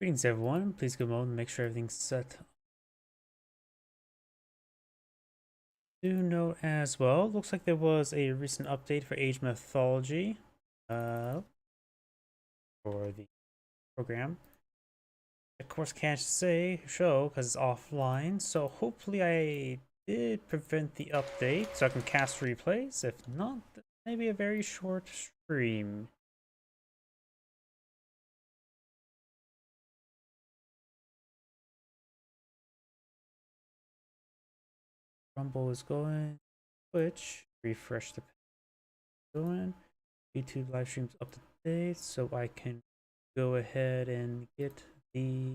Greetings everyone, please go on and make sure everything's set. Do note as well, looks like there was a recent update for Age Mythology for the program. Of course can't show because it's offline, so hopefully I did prevent the update so I can cast replays. If not, maybe a very short stream. Rumble is going, Twitch, refresh the page going, YouTube live streams up to date so I can go ahead and get the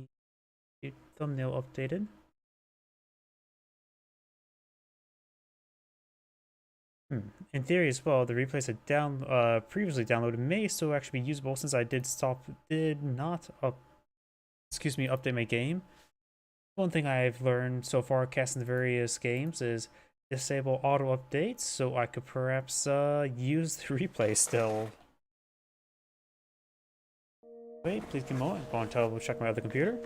thumbnail updated. In theory as well, the replays I previously downloaded may still actually be usable since I did not update my game. One thing I've learned so far casting the various games is disable auto updates so I could perhaps use the replay still. Wait, please give me a moment. I want to double check my other computer.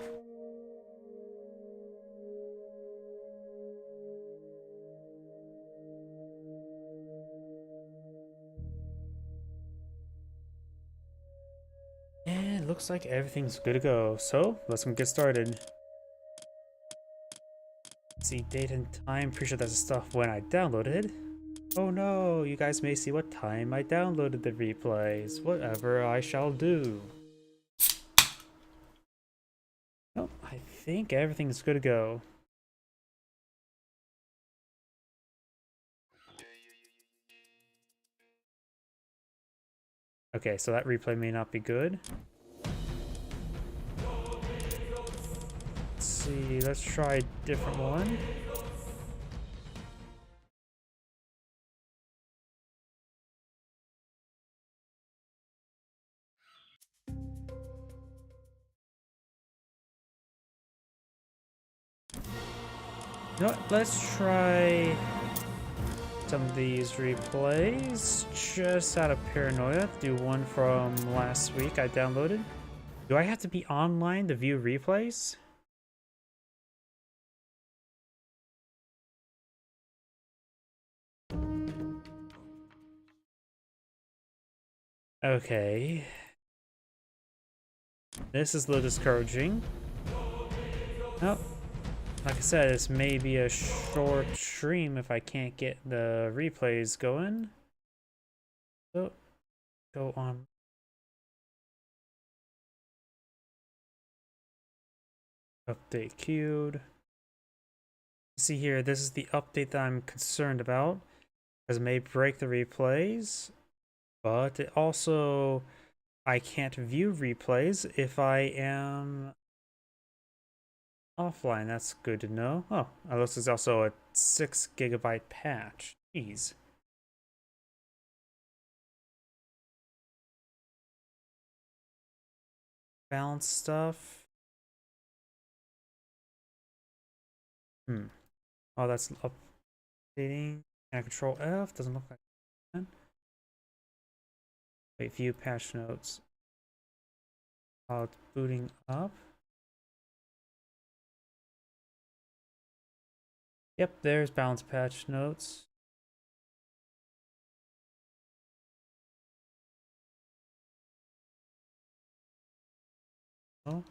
And it looks like everything's good to go. So let's get started. See date and time. Pretty sure that's the stuff when I downloaded. Oh no, you guys may see what time I downloaded the replays. Whatever I shall do. Oh, I think everything's good to go. Okay, so that replay may not be good. Let's see, let's try a different one. You know what, let's try some of these replays just out of paranoia. Do one from last week I downloaded. Do I have to be online to view replays? Okay. This is a little discouraging. Oh, like I said, this may be a short stream if I can't get the replays going. So, go on. Update queued. See here, this is the update that I'm concerned about, because it may break the replays, but it also, I can't view replays if I am offline. That's good to know. Oh, this is also a 6 GB patch. Jeez. Balance stuff. Oh, that's updating. And Control F doesn't look like that. Wait, view patch notes. While it's booting up. Yep, there's balance patch notes. Oh.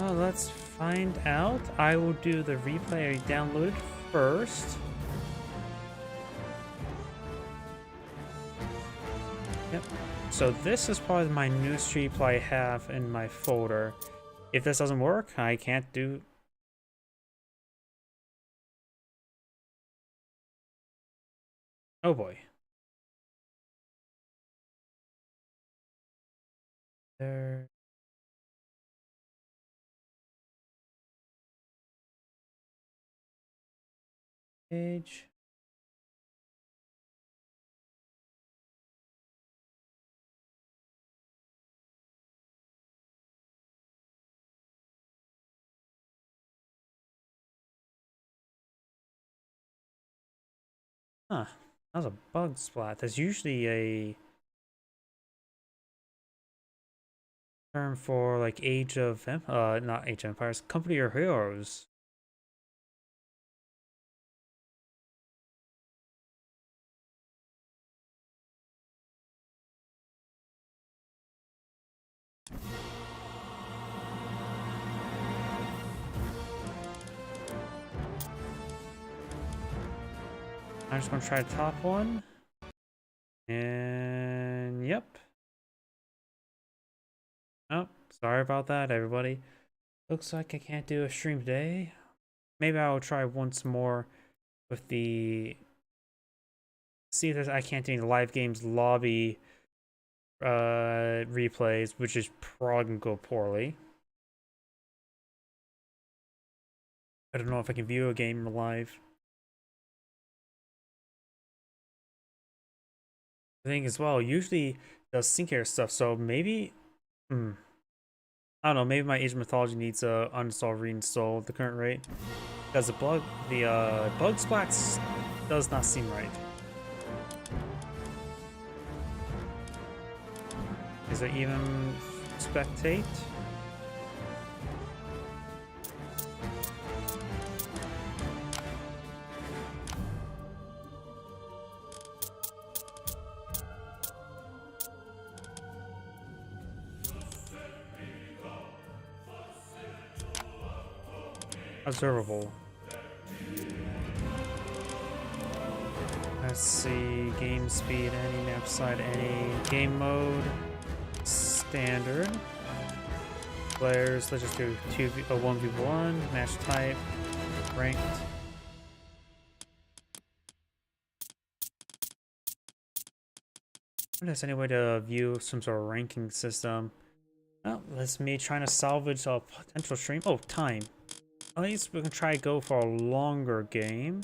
Oh, let's find out. I will do the replay I downloaded first. Yep. So this is probably my newest replay I have in my folder. If this doesn't work, I can't do... Oh boy. There... Page. Huh. That was a bug splat. There's usually a term for like not Age of Empires, Company of Heroes. I'm just gonna try the top one. And yep. Oh, sorry about that, everybody. Looks like I can't do a stream today. Maybe I'll try once more with the see if I can't do any live games lobby replays, which is probably gonna go poorly. I don't know if I can view a game live. The thing as well, usually does sync air stuff, so maybe I don't know, maybe my Age of Mythology needs to uninstall, reinstall at the current rate. Because the bug splats does not seem right. Is there even spectate? Observable. Let's see, game speed, any map side, any game mode, standard. Players, let's just do 1v1, match type, ranked. There's any way to view some sort of ranking system. Oh, that's me trying to salvage a potential stream. Oh, time. At least we can try to go for a longer game.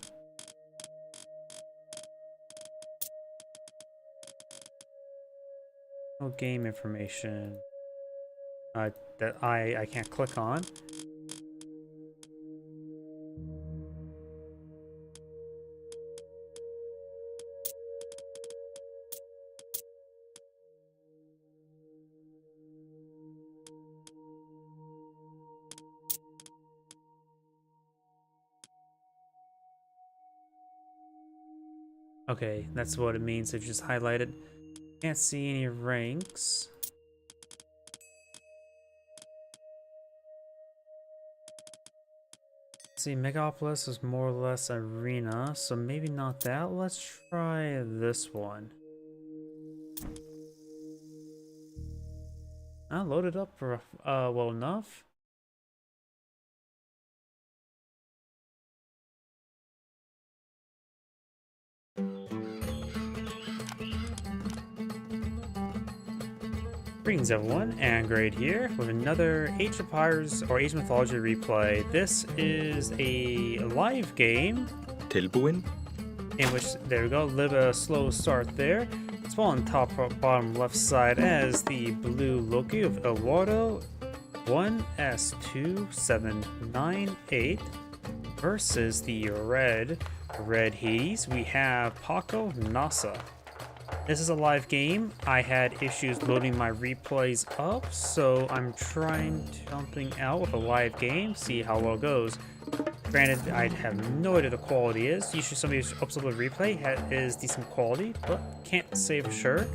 No game information that I can't click on. Okay, that's what it means if you just highlight it. Can't see any ranks. See, Megapolis is more or less arena, so maybe not that. Let's try this one. Loaded up for well enough. Greetings everyone, Angrade here with another Age of Empires or Age of Mythology replay. This is a live game. Tilbuin. In which, there we go, live a slow start there. Spawn top, bottom, left side as the blue Loki of Iwado 1S2798 versus the red Hades. We have Paco Nasa. This is a live game. I had issues loading my replays up, so I'm trying something out with a live game, see how well it goes. Granted, I have no idea the quality is. Usually somebody who's uploaded a replay is decent quality, but can't say for sure.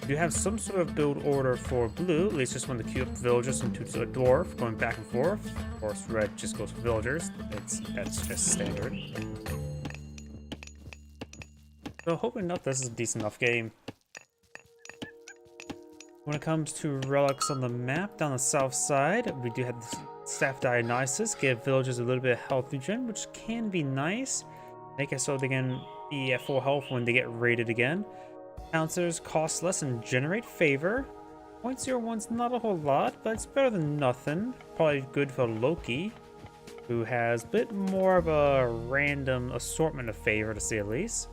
You have some sort of build order for blue, at least just when the queue up villagers into a dwarf, going back and forth. Of course, red just goes for villagers. That's just standard. So hoping enough this is a decent enough game. When it comes to relics on the map, down the south side, we do have the staff diagnosis, give villagers a little bit of health regen, which can be nice. Make it so they can be at full health when they get raided again. Counselors cost less and generate favor. 0.01's not a whole lot, but it's better than nothing. Probably good for Loki. who has a bit more of a random assortment of favor, to say the least.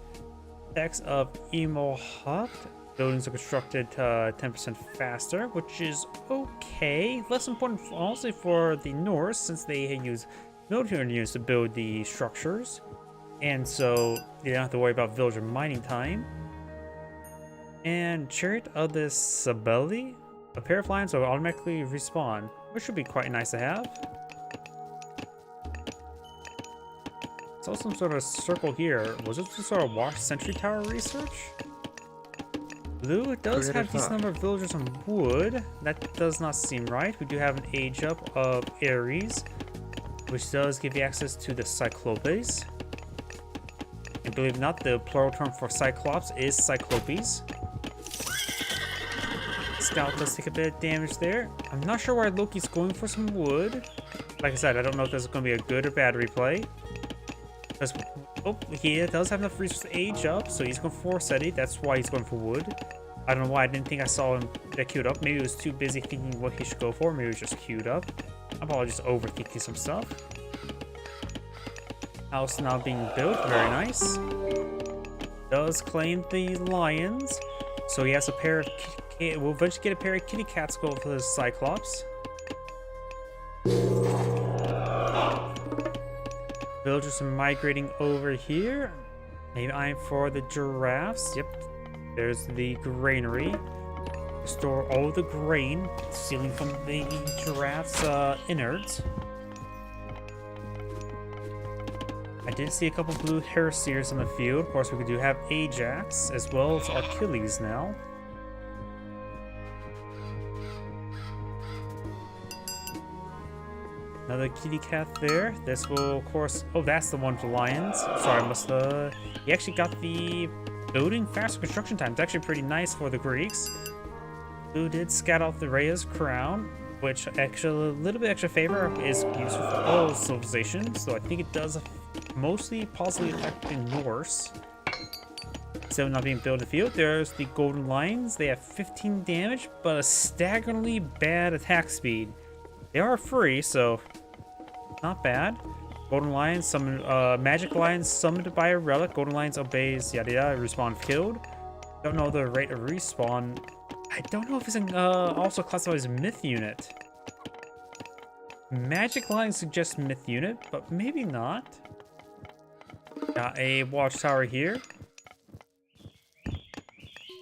Stacks of Emo Hut. Buildings are constructed 10% faster, which is okay. Less important, honestly, for the Norse, since they use military units to build the structures. And so they don't have to worry about villager mining time. And Chariot of the Sabelli. A pair of lions will automatically respawn, which should be quite nice to have. Saw some sort of circle here. Was this some sort of Watch Sentry Tower research? Blue does have a decent number of villagers on wood. That does not seem right. We do have an age up of Ares, which does give you access to the Cyclopes. And believe it or not, the plural term for Cyclops is Cyclopes. Scout does take a bit of damage there. I'm not sure why Loki's going for some wood. Like I said, I don't know if this is going to be a good or bad replay. Because, oh, he does have enough resources to age up, so he's going for SETI. That's why he's going for wood. I don't know why I didn't think I saw him get queued up. Maybe he was too busy thinking what he should go for. Maybe he was just queued up. I'm probably just overthinking some stuff. House now being built. Very nice. Does claim the lions. So he has a pair of... We'll eventually get a pair of kitty cats going for the Cyclops. Villagers are migrating over here. Maybe I'm for the giraffes. Yep. There's the granary. Store all the grain, stealing from the giraffes' innards. I did see a couple blue heresiers in the field. Of course, we do have Ajax as well as Achilles now. Another kitty cat there. This will, of course... Oh, that's the one for lions. Sorry, I must... He actually got the building faster construction time. It's actually pretty nice for the Greeks. Who did scout out the Rhea's crown, which actually a little bit extra favor is useful for all civilizations. So I think it does mostly positively affect the Norse. So not being built in the field. There's the Golden Lions. They have 15 damage, but a staggeringly bad attack speed. They are free, so not bad. Golden Lions, summon, Magic Lions summoned by a relic. Golden Lions obeys, yada yada, respawn if killed. Don't know the rate of respawn. I don't know if it's also classified as a myth unit. Magic Lions suggests myth unit, but maybe not. Got a watchtower here.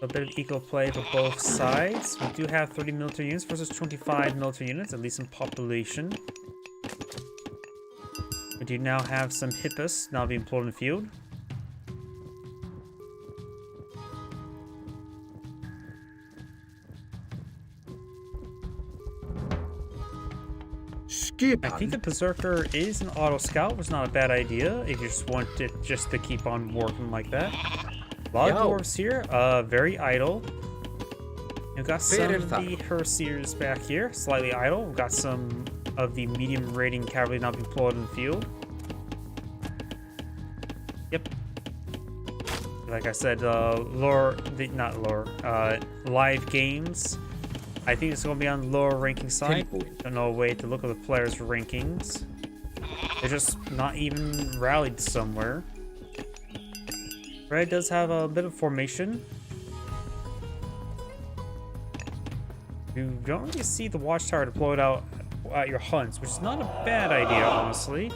A bit of equal play for both sides. We do have 30 military units versus 25 military units, at least in population. We do now have some hippos now being employed in the field. I think the Berserker is an auto scout, which is not a bad idea if you just want it just to keep on working like that. A lot of dwarves here, very idle. We've got some of the Herseers back here, slightly idle. We've got some of the medium rating cavalry not being deployed in the field. Yep. Like I said, live games. I think it's going to be on the lower ranking side. Don't know a way to look at the players' rankings. They're just not even rallied somewhere. Red does have a bit of formation. You don't really see the watchtower deployed out at your hunts, which is not a bad idea, honestly.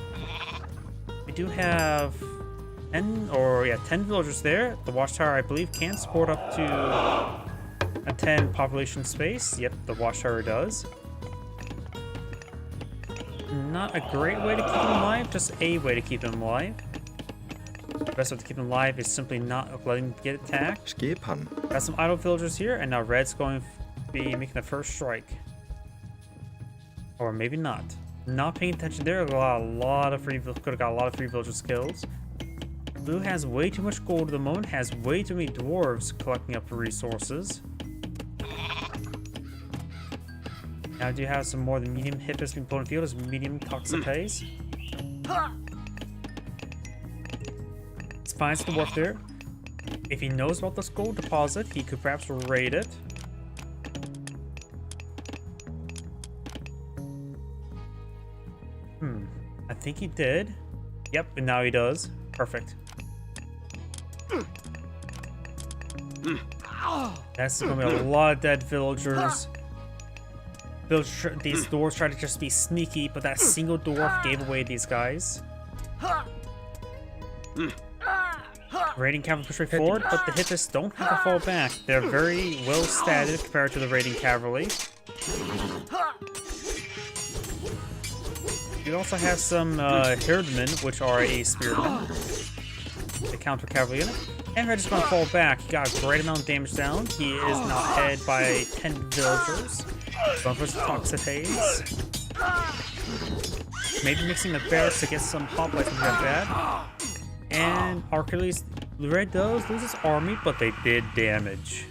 We do have 10 villagers there. The watchtower, I believe, can support up to a 10 population space. Yep, the watchtower does. Not a great way to keep them alive, just a way to keep them alive. The best way to keep them alive is simply not letting them get attacked. Got some idle villagers here, and now Red's going to be making the first strike. Or maybe not. Not paying attention there. Could have got a lot of free villager skills. Blue has way too much gold at the moment, has way too many dwarves collecting up resources. Now do you have some more than medium hippos being pulled in the field as medium toxicase? It's fine to dwarf there. If he knows about this gold deposit, he could perhaps raid it. I think he did. Yep, and now he does. Perfect. That's gonna be a lot of dead villagers. These dwarves try to just be sneaky, but that single dwarf gave away these guys. Raiding cavalry push right forward, but the Hittists don't have to fall back. They're very well statted compared to the raiding cavalry. You also have some herdmen, which are a spearman. The counter cavalry unit. And they're just gonna fall back. He got a great amount of damage down. He is now head by 10 villagers. Going for some toxic haze. Maybe mixing the barracks to get some hoplites from that bad. And Achilles, Red does lose his army, but they did damage.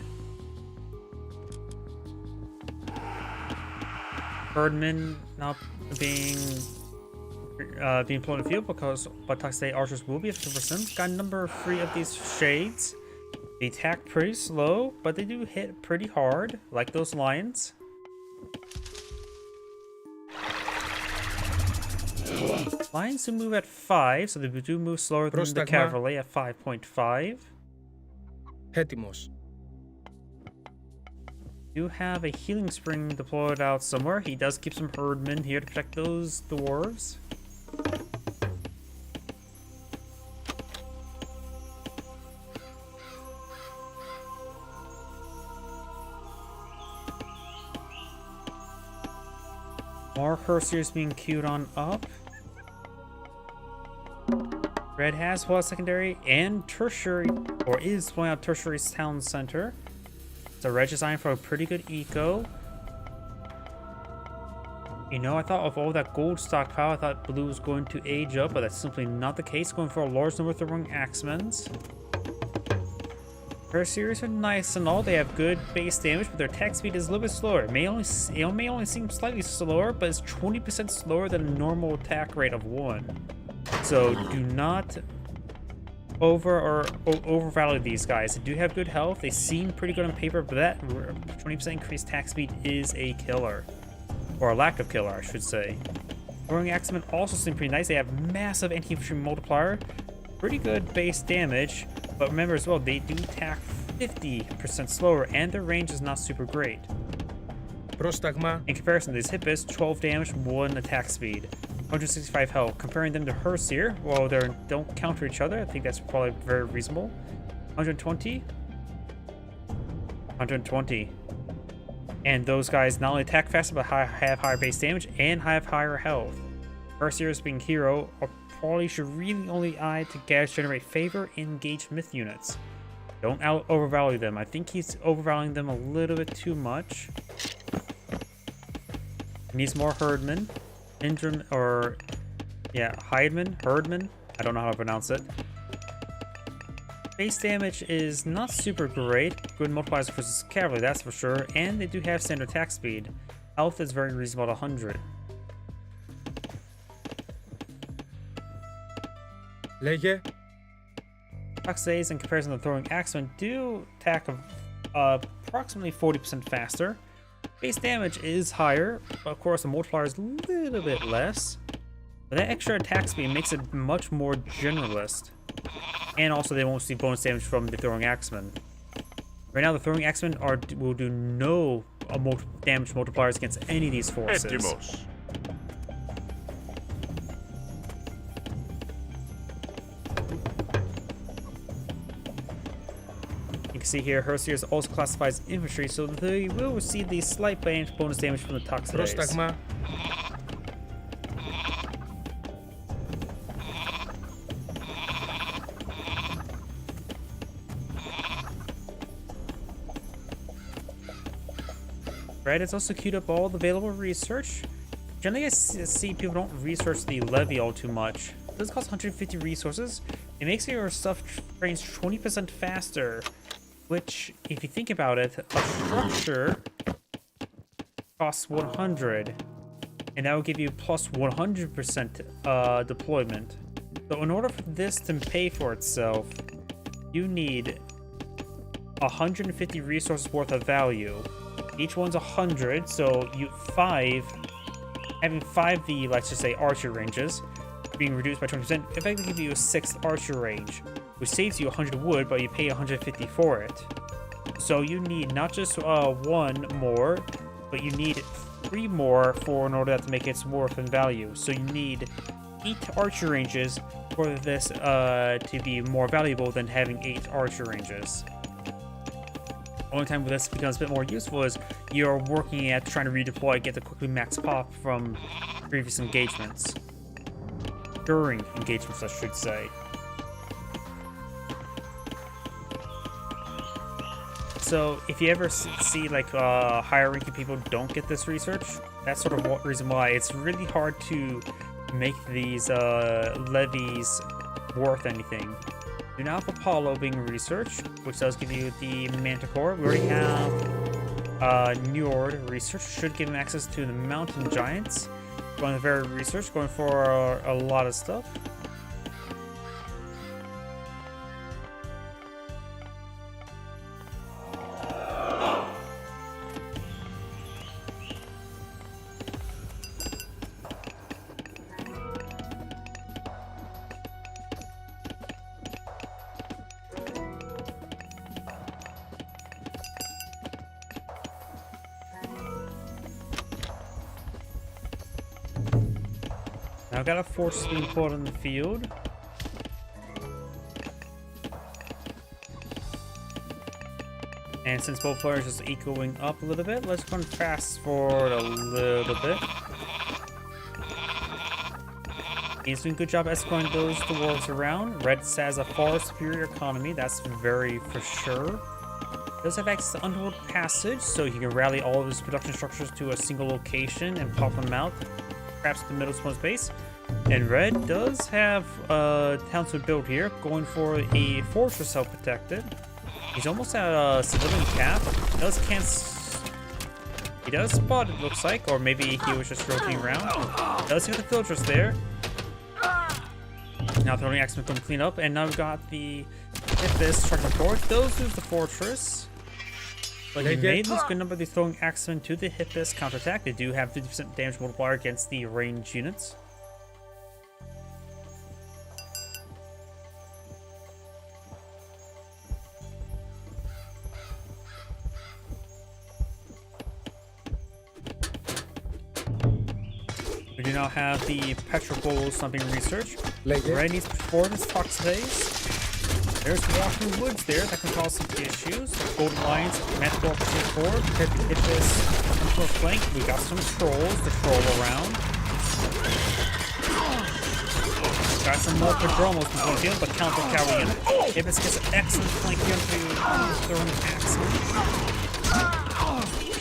Herdmen not being employed in the field but toxic archers will be effective for them. Got a number 3 of these shades. They attack pretty slow, but they do hit pretty hard, like those lions. Lions do move at 5, so they do move slower than the cavalry at 5.5. Έτοιμος. Do have a healing spring deployed out somewhere. He does keep some herdmen here to protect those dwarves. More cursors being queued on up. Red has well secondary and tertiary, or is pulling out tertiary town center. So red designed for a pretty good eco. You know, I thought of all that gold stockpile, I thought blue was going to age up, but that's simply not the case. Going for a large number of throwing axemans. Their series are nice and all. They have good base damage, but their attack speed is a little bit slower. It may only seem slightly slower, but it's 20% slower than a normal attack rate of 1. So do not overvalue these guys. They do have good health. They seem pretty good on paper, but that 20% increased attack speed is a killer. Or a lack of killer, I should say. Throwing axemen also seem pretty nice. They have massive anti-infantry multiplier. Pretty good base damage. But remember as well, they do attack 50% slower, and their range is not super great. In comparison, these hit bits, 12 damage, 1 attack speed, 165 health. Comparing them to Herseer, well, they don't counter each other. I think that's probably very reasonable. 120, 120. And those guys not only attack faster, but have higher base damage and have higher health. Herseers being hero probably should really only eye to generate favor and engage myth units. Don't overvalue them. I think he's overvaluing them a little bit too much. He needs more herdmen. Herdman. I don't know how to pronounce it. Base damage is not super great. Good multipliers versus cavalry, that's for sure. And they do have standard attack speed. Health is very reasonable at 100. Λέγε. Toxic in comparison to throwing axemen do attack approximately 40% faster. Base damage is higher, but of course the multiplier is a little bit less. But that extra attack speed makes it much more generalist. And also they won't see bonus damage from the throwing axemen. Right now the throwing axemen will do no damage multipliers against any of these forces. Έτοιμος. You can see here, Herseers also classifies infantry, so they will receive the slight bonus damage from the toxic haze. Πρόσταγμα. Red has also queued up all the available research. Generally, I see people don't research the levy all too much. This costs 150 resources. It makes your stuff trains 20% faster. Which, if you think about it, a structure costs 100, and that will give you plus 100% deployment. So in order for this to pay for itself, you need 150 resources worth of value. Each one's 100, so having 5 let's just say archer ranges, being reduced by 20%, effectively give you a 6th archer range, which saves you 100 wood, but you pay 150 for it. So you need not just 1 more, but you need 3 more in order to make its worth and value. So you need 8 archer ranges for this to be more valuable than having 8 archer ranges. Only time where this becomes a bit more useful is you're working at trying to redeploy, get the quickly max pop from previous engagements. During engagements, I should say. So if you ever see like higher ranking people don't get this research, that's sort of one reason why it's really hard to make these levies worth anything. Do not have Apollo being researched, which does give you the Manticore. We already have Njord research, should give him access to the Mountain Giants. Going to very research, going for a lot of stuff. Now I've got a force being pulled in the field. And since both players are just echoing up a little bit, let's go and fast forward a little bit. He's doing a good job escorting those dwarves around. Red has a far superior economy, that's very for sure. He does have access to Underworld Passage, so he can rally all of his production structures to a single location and pop them out. Perhaps the middle spawn's base. And Red does have townswood built here, going for a fortress self-protected. He's almost at a civilian cap. He does spot it, looks like, or maybe he was just rotating around. Does have the filters there. Now throwing axemen can clean up, and now we've got the this striking forward. Those lose the fortress. But he made this good number of the throwing axemen to the Hippus counterattack. They do have 50% damage multiplier against the ranged units. We do now have the Petrol something research. Red needs to perform his Toxaphase. There's Walking Woods there that can cause some issues. Golden Lions, Manticore pushing forward. Hit this into a flank. We got some trolls to troll around. Got some more Padromos in the field, but counter cavalry unit. Hippus gets an excellent flank here into throwing axemen.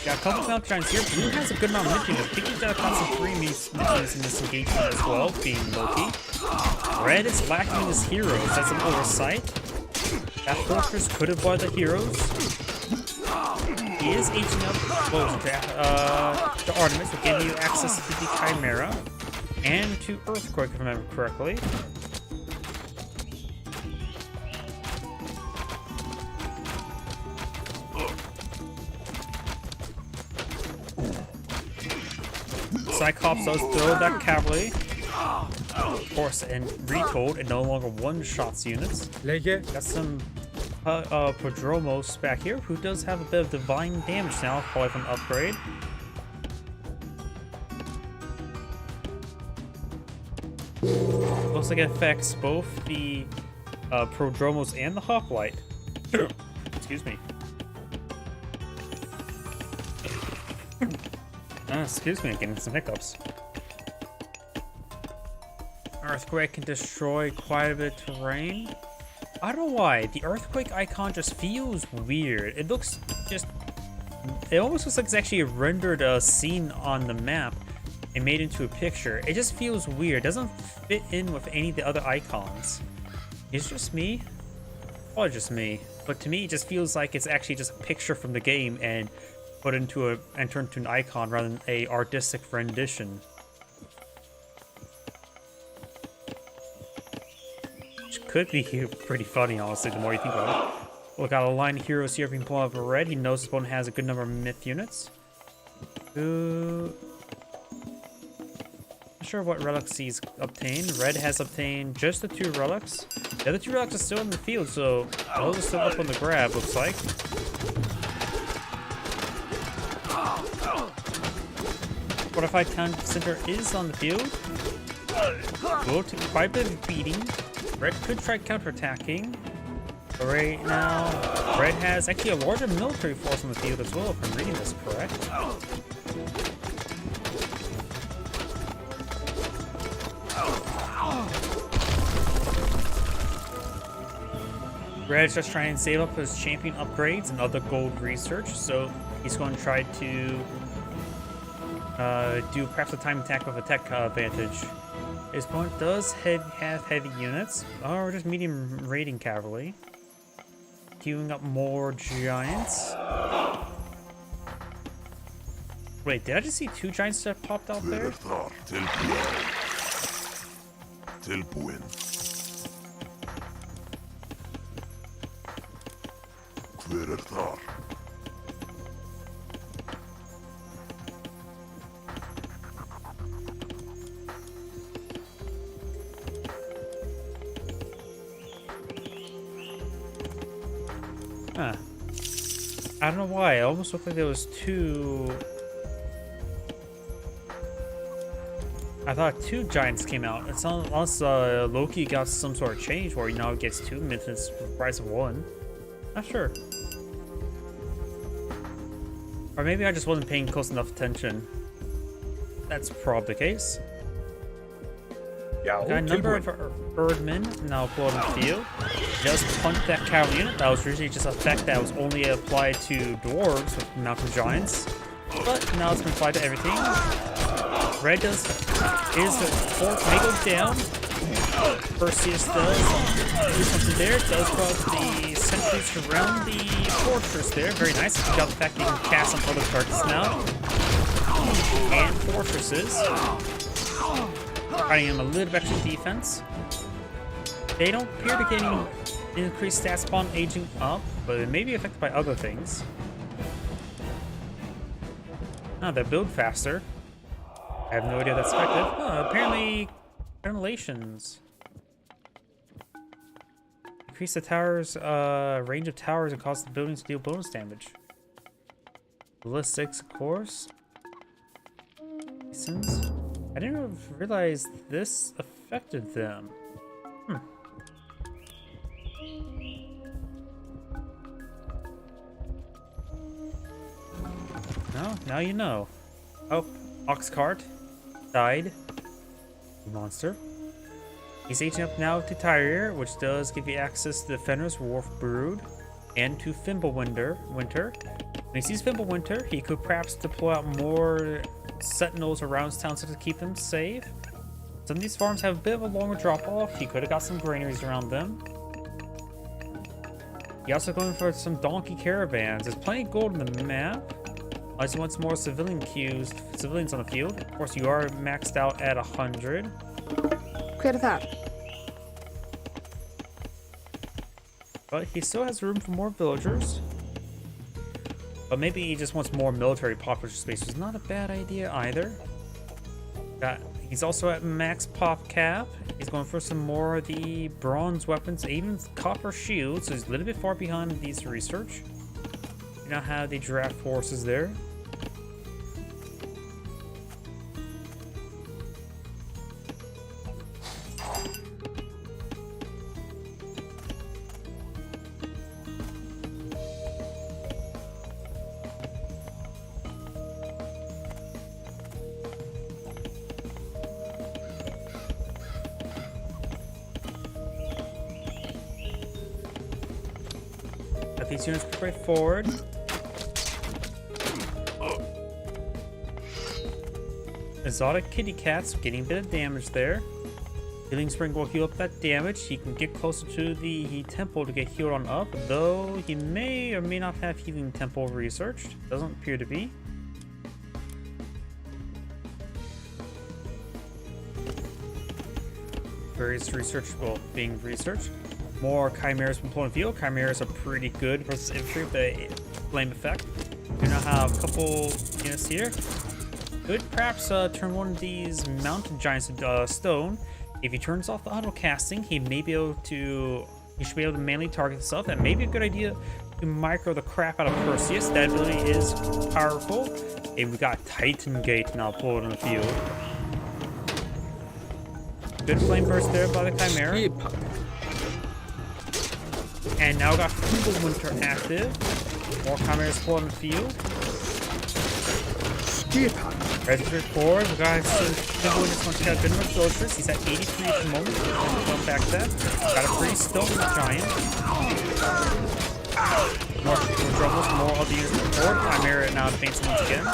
Got a couple of Mountain Giants here. Blue has a good amount of mid-units. I think he's got some 3 mid-units in this engagement as well, being Loki. Red is lacking his heroes. That's an oversight. That fortress could have bought the heroes. He is aging up close to Artemis, will give you access to the Chimera and to Earthquake, if I remember correctly. Cyclops does throw that cavalry. Of course, and retold, it no longer one-shots units. Got some Prodromos back here, who does have a bit of divine damage now, probably from upgrade. Looks like it affects both the Prodromos and the Hoplite. Excuse me. Excuse me, getting some hiccups. Earthquake can destroy quite a bit of terrain. I don't know why. The Earthquake icon just feels weird. It looks just... It almost looks like it's actually rendered a scene on the map and made into a picture. It just feels weird. It doesn't fit in with any of the other icons. Is it just me? Probably just me. But to me, it just feels like it's actually just a picture from the game and put into and turned into an icon rather than a artistic rendition. Which could be pretty funny, honestly, the more you think about it. We got a line of heroes here being pulled out of red. He knows his opponent has a good number of myth units. Not sure what relics he's obtained. Red has obtained just the 2 relics. The other 2 relics are still in the field, so those are still up on the grab, looks like. Fortified Town Center is on the field. Will take quite a bit of beating. Red could try counterattacking. But right now, Red has actually a larger military force on the field as well, if I'm reading this correct. Red's just trying to save up his champion upgrades and other gold research, so he's going to try to do perhaps a time attack with a tech advantage. His opponent does have heavy units, or just medium raiding cavalry. Queuing up more giants. Wait, did I just see 2 giants that popped out there? Huh. I don't know why. It almost looked like there was 2. I thought 2 giants came out. It's not unless Loki got some sort of change where he now gets 2 minutes for the price of 1. Not sure. Or maybe I just wasn't paying close enough attention. That's probably the case. Got a number of Erdmen now pulled in the field. Just punched that cavalry unit. That was usually just a effect that was only applied to dwarves with mountain giants. But now it's been applied to everything. Red is the fort may go down. Perseus does do something there. Does put the sentries around the fortress there. Very nice. You got the fact that you can cast on other targets now. And fortresses. Providing him a little bit extra defense. They don't appear to get any increased stats upon aging up, but it may be affected by other things. Oh, they build faster. I have no idea that's effective. Oh, apparently, ventilations. Increase the tower's range of towers and cause the buildings to deal bonus damage. Ballistics, of course. Masons. I didn't realize this affected them. No, now you know. Oh, Oxcart died. Monster. He's aging up now to Tyre, which does give you access to the Fenris Wharf Brood and to Fimbulwinter. When he sees Fimbulwinter, he could perhaps deploy out more sentinels around town to keep them safe. Some of these farms have a bit of a longer drop-off. He could have got some granaries around them. He also going for some donkey caravans. There's plenty of gold in the map. Unless he wants more civilians on the field. Of course, you are maxed out at 100. But he still has room for more villagers. But maybe he just wants more military population space, which is not a bad idea either. He's also at max pop cap. He's going for some more of the bronze weapons, even copper shields, so he's a little bit far behind these research. You now have the draft forces there. These units push right forward. Exotic kitty cats getting a bit of damage there. Healing Spring will heal up that damage. He can get closer to the temple to get healed on up, though he may or may not have healing temple researched. Doesn't appear to be. Various research, well, being researched. More chimeras from pulling field. Chimeras are pretty good versus infantry with the flame effect. We now have a couple units here. could perhaps turn one of these mountain giants to stone. If he turns off the auto casting, he may be able to. He should be able to manually target himself. That may be a good idea to micro the crap out of Perseus. That ability is powerful. And we got Titan Gate now pulled in the field. Good flame burst there by the Chimera. Skipper. And now we got Frugal Winter active. More Chimeras pulled in the field. Skipper. Resident forward, the guy Frugal Winter's going to check out good enough soldiers. He's at 83 at the moment. Going back to that. Got a pretty stone giant. More troubles, more of the units forward. Chimera now advancing once again.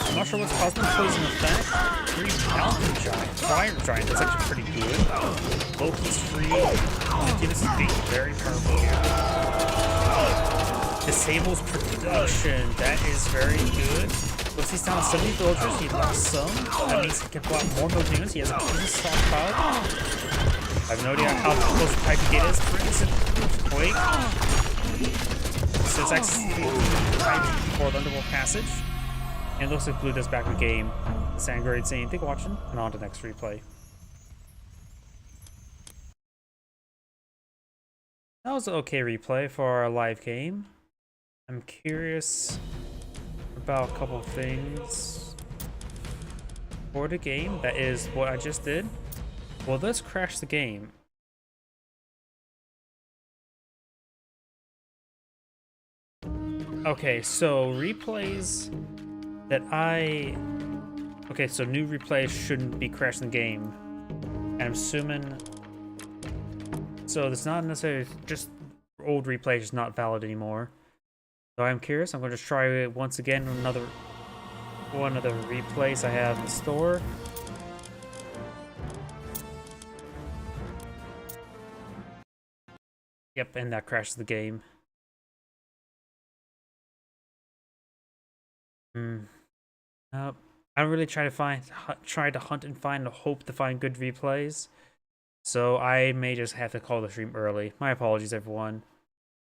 I'm not sure what's causing the poison effect. Free mountain giant, fire giant. That's actually pretty good. Loki's free. Units is being very powerful here. Disables production. That is very good. Looks he's down 70 villagers. He lost some. That means he can pull out more military units. He has a pretty stockpile. I have no idea how close the Titan Gate is. For instance, Quake. So it's actually for the Underworld Passage. And it looks like Blue does back the game. Sandgrade saying, thank you for watching, and on to the next replay. That was an okay replay for our live game. I'm curious about a couple of things for the game. That is what I just did. Will this crash the game? Okay, so replays that okay, so new replays shouldn't be crashing the game. And I'm assuming so it's not necessarily just old replays is not valid anymore. So I'm curious. I'm going to try it once again. One of the replays I have in store. Yep, and that crashes the game. I don't really try to hunt and find, hope to find good replays. So I may just have to call the stream early. My apologies, everyone.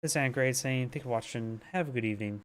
This is Grade saying, thank you for watching. Have a good evening.